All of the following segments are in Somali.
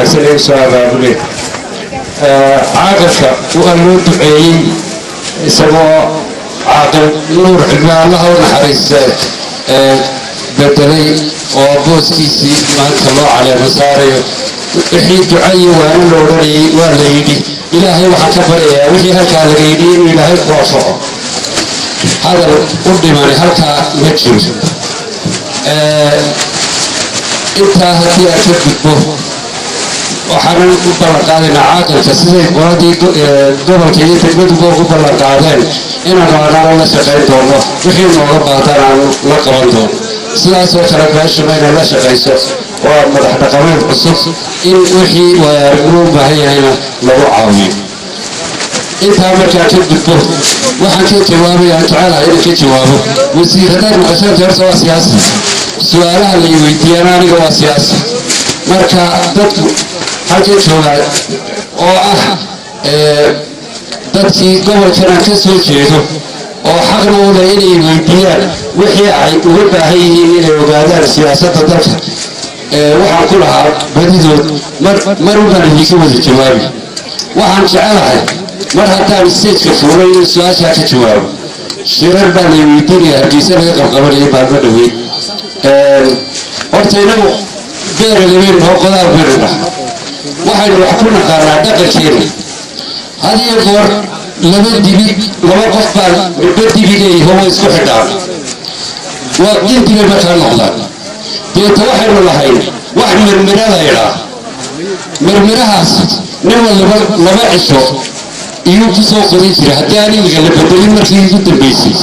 ونعسلين سؤال أقولي عاقلك وقالوا دعي سمو عاقل نور حنا الله ونحرس بدلي وبوسكيسي ما الله على مساري وحي دعي وأنا لوري وليدي إلهي وحكبر وحي هكا لغيدي إلهي قوصه هذا قدماني هكا مجرد انت هدي أكبر waxaan u ballanqaadaynaa caaqilka siday qoladii gobolka iyo degmaduba ugu ballanqaadeen inaan aanala la shaqayn doono wixii nooga baahdaan aan la qaban doono sidaasoo kale meeshuna inay la shaqayso waa madax dhaqameed cusub in wixii waayaaragnimo u baahan yahayna lagu caawiyo intaa markaa ka gudbo waxaan ka jawaabaya aan jecelahay inaan ka jawaabo wasiir haddaad maqashaan jeerta waa siyaasi su-aalaha la weydiiyana aniga waa siyaasi marka dadku halkay joogaan oo ah dadkii gobolkan aan ka soo jeedo oo xaqna u leh inay weydiiyaan wixii ay uga baahan yihiin inay ogaadaan siyaasadda dalka waxaan ku lahaa badidood mar ubaan idinka wada jawaabi waxaan jecelahay mar haddaan stageka fuulay in su-aashaa ka jawaabo shirar baa lay weydiinaya hargeysa laga qabqabanaya baalma dhaweyn horta inagu beera labeen oo qodaal beera dhah waxaynu wax ku naqaanaa dhaqankeena had iyo goor laba qof baa midba dibi leeyaho way isku xidhaan waa dintibay markaa noqdaan deeta waxaynu lahayn wax mirmira la idhaa mirmirahaas nin waliba laba cisho iyuu ku soo qorin jiray haddii aan imiga la bedelin markii ugu dambeysay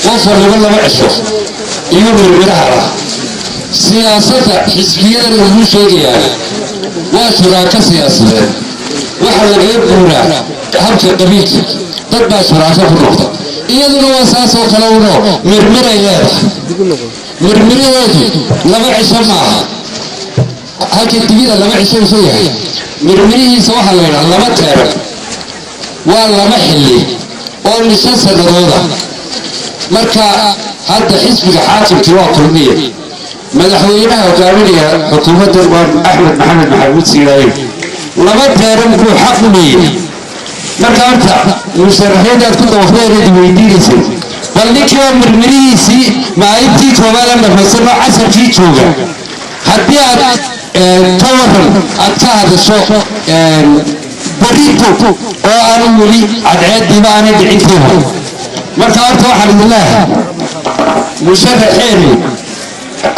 qof waliba laba cisho iyuu mirmiraha lah siyaasadda xisbiyada lagu sheegayaan waa shuraako siyaasadeed waxa lagaga guuraa habka qabiilka dad baa shuraako ku noqda iyaduna waa saasoo kale uno mirmiray leedahay mirmiradeedu laba cisho maaha halka dibida laba cisho usoo yahay mirmirihiisa waxaa la yidhaha laba teeran waa laba xilli oo nishan sanadooda marka hadda xisbiga xaakimkii waa kulmiya madaxweynaha hogaaminaya xukuumadda axmed maxamed maxamuud siiraayo laba teeran buu xaq u leeyahay marka horta musharaxiintaad ku dabafeereed weydiinaysay bal ninkiiba mirmirihiisii maalintii koobaad aan dhamaysanoo casarkii jooga haddii aad ka waran aad ka hadasho barito oo aanu weli cadceediiba aanay dhicintii hor marka horta waxaan idin leeyahay musharaxeenu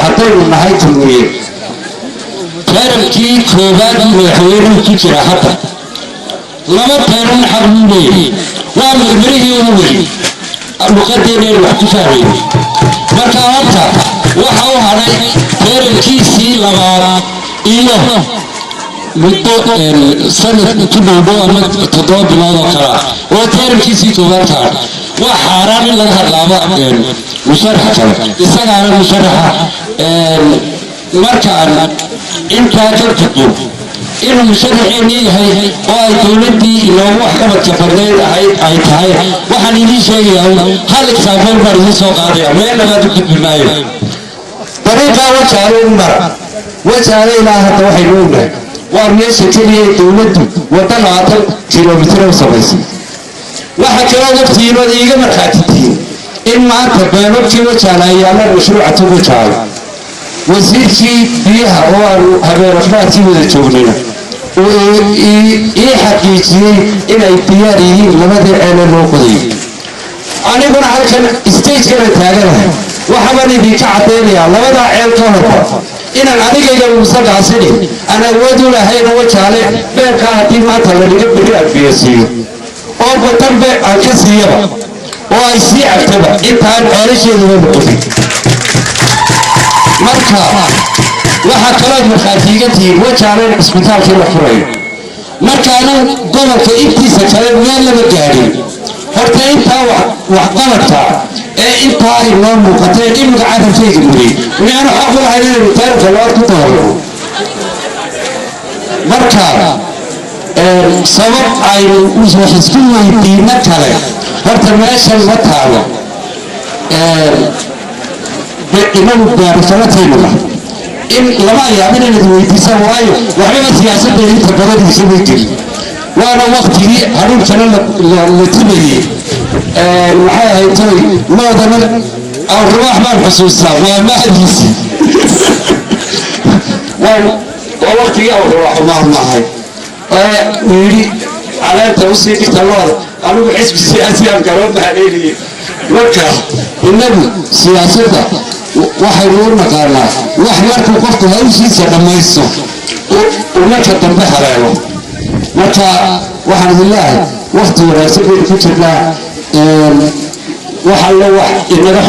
haddaynu nahay kulmiye teerankii koobaad madaxweynuhu ku jira hadda laba teeran xaq buu leeyahay waa mirmirihii ugu weyn luqadeennaynu wax ku fahmayno marka horta waxa u hadhay teerankiisii labaad iyo muddo sanad ku dhowdhow ama 7 bilood oo kale ah oo teerankiisii koobaad ka hadhay waa xaaraan in laga hadlaaba musharaxa kale isagaana musharaxa markaan intaa ka gudbo inuu musharaxeennii yahay oo ay dowladdii inoogu waxqabadka badneyd ay tahay waxaan idiin sheegayaa hal exaample baan idiin soo qaadaya meel labaad u gudbi maayo dariiqaa wajaale u mara wajaale ilaa hadda waxaynu ognahay waa meesha keliya dowladdu wadda 20 kilomitir u samaysay waxa kaloo waqtigiina iiga markhaatitiin in maanta beelabkii wajaale ay yaalaan mashruuca tugujaale wasiirkii biyaha oo aanu habeerafraadkii wada joognayna ii xaqiijiyey inay diyaar yihiin labadii ceele loo qodayay aniguna halkan stagekana taaganahay waxabaan idinka caddaynayaa labadaa ceel ka horba inaan adigayga musagaasini aan awood u lahayna wajaale beerkaa haddii maanta laniga beri aan biyo siiyo oo batanbe aan ka siiyaba oo ay sii cabtaba intaan ceelasheeduba noqonin marka waxaa kaloo markhaatiiga tihiin wajaaleen cisbitaalkii la furayo markaana gobolka intiisa kale meel lama gaadhin horta intaa waxqabadka ee intaa inoo muuqatay imiga carabkayga muriyey miyaanu xaq u lahayn inaynu taarika labaad ku dabarno marka sabab aynu wax isku weydiino kale horta meeshan ma taalo inagu gaarisalataynu lah إن لما يعمل الويديسا وايو وحنا سياسة اللي تبغى يسوي كذي وأنا وقتي هروح أنا لتبني معايا توي ما ضمن أو رواح ما الحسوسة ما حديثي ووقتي أو رواح ما معي ويري على توصيل التوار أنا بحس بالسياسة كلام بحالي مركا النبي سياسته وحيرون مقالنا وحيركم قفت هايشي سلما يسو ومركا تنبح عليه مركا وحمد الله وقت ورسول كتبنا وحلو إننا